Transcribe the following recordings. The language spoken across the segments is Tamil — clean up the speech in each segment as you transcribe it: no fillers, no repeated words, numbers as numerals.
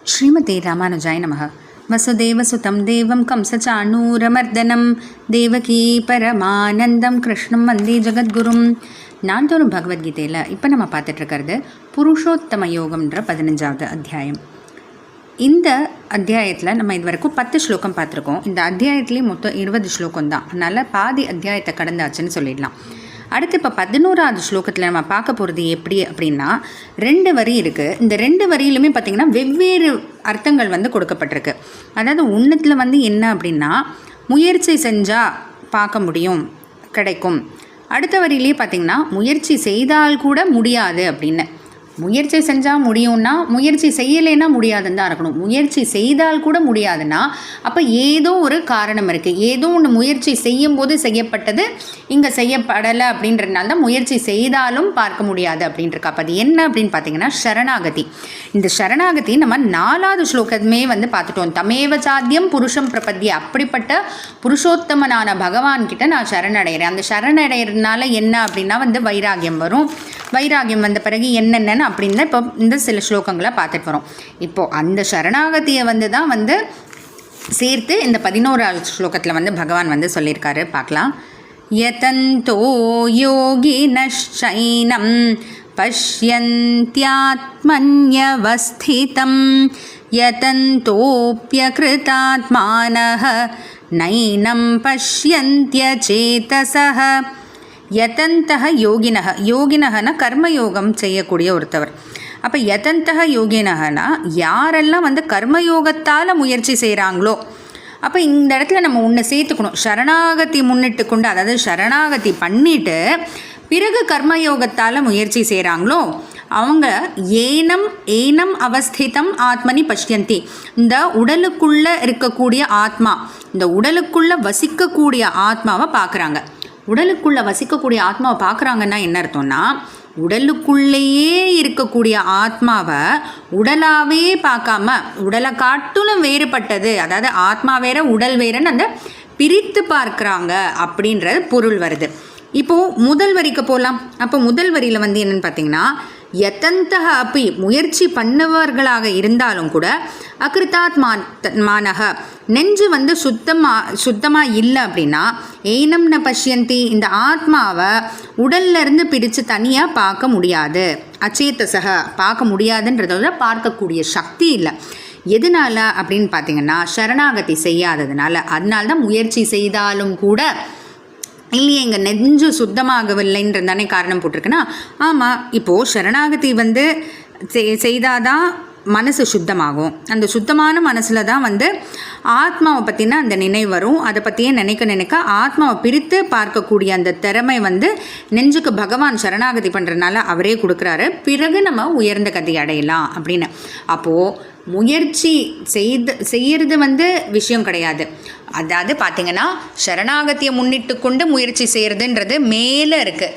ஸ்ரீமதே ராமானுஜாய நமः. வசுதேவசுதம் தேவம் கம்சச்சாணூரமர்தனம் தேவகி பரமானந்தம் கிருஷ்ணம் வந்தே ஜெகத்குரும். நான்தோறும் பகவத்கீதையில் இப்போ நம்ம பார்த்துட்ருக்கிறது புருஷோத்தம யோகம்ன்ற 15வது அத்தியாயம். இந்த அத்தியாயத்தில் நம்ம இது வரைக்கும் 10 ஸ்லோகம் பார்த்துருக்கோம். இந்த அத்தியாயத்துலேயே மொத்தம் 20 ஸ்லோகம் தான். அதனால் பாதி அத்தியாயத்தை கடந்தாச்சுன்னு சொல்லிடலாம். அடுத்து இப்போ 11வது ஸ்லோகத்தில் நம்ம பார்க்க போகிறது எப்படி அப்படின்னா 2 வரி இருக்குது. இந்த 2 வரியிலுமே பார்த்திங்கன்னா வெவ்வேறு அர்த்தங்கள் கொடுக்கப்பட்டிருக்கு. அதாவது ஒன்றுத்தில் என்ன அப்படின்னா முயற்சி செஞ்சால் பார்க்க முடியும், கிடைக்கும். அடுத்த வரியிலே பார்த்திங்கன்னா முயற்சி செய்தால் கூட முடியாது அப்படின்னு. முயற்சி செஞ்சால் முடியும்னா முயற்சி செய்யலைன்னா முடியாதுன்னு தான் இருக்கணும். முயற்சி செய்தால் கூட முடியாதுன்னா அப்போ ஏதோ ஒரு காரணம் இருக்குது. ஏதோ ஒன்று முயற்சி செய்யும் போது செய்யப்பட்டது இங்கே செய்யப்படலை அப்படின்றதுனால தான் முயற்சி செய்தாலும் பார்க்க முடியாது அப்படின்ட்டுருக்கு. அப்போ அது என்ன அப்படின்னு பார்த்தீங்கன்னா சரணாகதி. இந்த சரணாகதி நம்ம 4வது ஸ்லோகமே பார்த்துட்டோம். தமேவ சாத்தியம் புருஷம் பிரபத்திய. அப்படிப்பட்ட புருஷோத்தமனான பகவான்கிட்ட நான் சரணடைகிறேன். அந்த சரணடைகிறதுனால என்ன அப்படின்னா வைராகியம் வரும். வைராகியம் வந்த பிறகு என்னென்னு அப்படின்னு இப்போ இந்த சில ஸ்லோகங்களை பார்த்துட்டு வரோம். இப்போது அந்த சரணாகதியை தான் சேர்த்து இந்த 11வது ஸ்லோகத்தில் பகவான் சொல்லியிருக்காரு. பார்க்கலாம். யதந்தோ யோகினஷைனம் பஷ்யந்த்யாத்மன்யவஸ்திதம் யதந்தோப்யக்ருதாத்மானஹ நைனம் பஷ்யந்த்யசேதசஹ. யதந்தக யோகினக. யோகினகனா கர்மயோகம் செய்யக்கூடிய ஒருத்தவர். அப்போ யதந்தக யோகினகனா யாரெல்லாம் கர்மயோகத்தால் முயற்சி செய்கிறாங்களோ. அப்போ இந்த இடத்துல நம்ம ஒன்று சேர்த்துக்கணும். சரணாகதி முன்னிட்டு கொண்டு, அதாவது சரணாகதி பண்ணிட்டு பிறகு கர்மயோகத்தால் முயற்சி செய்கிறாங்களோ அவங்க ஏனம் அவஸ்திதம் ஆத்மனி பஷ்யந்தி. இந்த உடலுக்குள்ளே இருக்கக்கூடிய ஆத்மா, இந்த உடலுக்குள்ளே வசிக்கக்கூடிய ஆத்மாவை பார்க்குறாங்க. உடலுக்குள்ளே வசிக்கக்கூடிய ஆத்மாவை பார்க்குறாங்கன்னா என்ன அர்த்தம்னா உடலுக்குள்ளேயே இருக்கக்கூடிய ஆத்மாவை உடலாகவே பார்க்காம உடலை காட்டிலும் வேறுபட்டது, அதாவது ஆத்மா வேற உடல் வேறன்னு அந்த பிரித்து பார்க்குறாங்க அப்படின்றது பொருள் வருது. இப்போது முதல் வரிக்கு போகலாம். அப்போ முதல் வரியில் என்னென்னு பார்த்தீங்கன்னா யதந்தக அப்படி முயற்சி பண்ணவர்களாக இருந்தாலும் கூட அகிருதாத்மானக நெஞ்சு சுத்தமாக இல்லை அப்படின்னா ஏனம் ந பஷ்யந்தி இந்த ஆத்மாவை உடல்லேருந்து பிரித்து தனியாக பார்க்க முடியாது. அச்சேதசக பார்க்க முடியாதுன்றதோட பார்க்கக்கூடிய சக்தி இல்லை. எதனால அப்படின்னு பார்த்தீங்கன்னா சரணாகதி செய்யாததுனால. அதனால தான் முயற்சி செய்தாலும் கூட இல்லையே இங்கே நெஞ்சு சுத்தமாகவில்லைன்றது தானே காரணம் போட்டிருக்குன்னா. ஆமாம், இப்போது சரணாகதி செய்தாதான் மனசு சுத்தமாகும். அந்த சுத்தமான மனசில் தான் ஆத்மாவை பற்றின அந்த நினைவு வரும். அதை பற்றியே நினைக்க ஆத்மாவை பிரித்து பார்க்கக்கூடிய அந்த திறமை நெஞ்சுக்கு பகவான் சரணாகதி பண்ணுறதுனால அவரே கொடுக்குறாரு. பிறகு நம்ம உயர்ந்த கதி அடையலாம் அப்படின்னு. அப்போது முயற்சி செய்கிறது விஷயம் கிடையாது. அதாவது பார்த்திங்கன்னா சரணாகதியை முன்னிட்டு கொண்டு முயற்சி செய்கிறதுன்றது மேலே இருக்குது.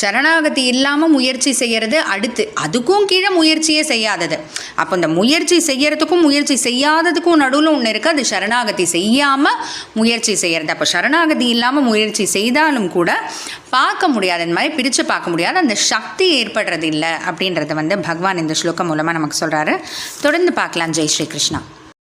சரணாகதி இல்லாமல் முயற்சி செய்கிறது அடுத்து, அதுக்கும் கீழே முயற்சியே செய்யாதது. அப்போ இந்த முயற்சி செய்கிறதுக்கும் முயற்சி செய்யாததுக்கும் நடுவில் ஒன்று இருக்குது, அது சரணாகதி செய்யாமல் முயற்சி செய்கிறது. அப்போ சரணாகதி இல்லாமல் முயற்சி செய்தாலும் கூட பார்க்க முடியாது, இந்த மாதிரி பிரித்து பார்க்க முடியாது, அந்த சக்தி ஏற்படுறது இல்லை அப்படின்றத பகவான் இந்த ஸ்லோகம் மூலமாக நமக்கு சொல்கிறாரு. தொடர்ந்து பார்க்கலாம். ஜெய் ஸ்ரீ கிருஷ்ணா.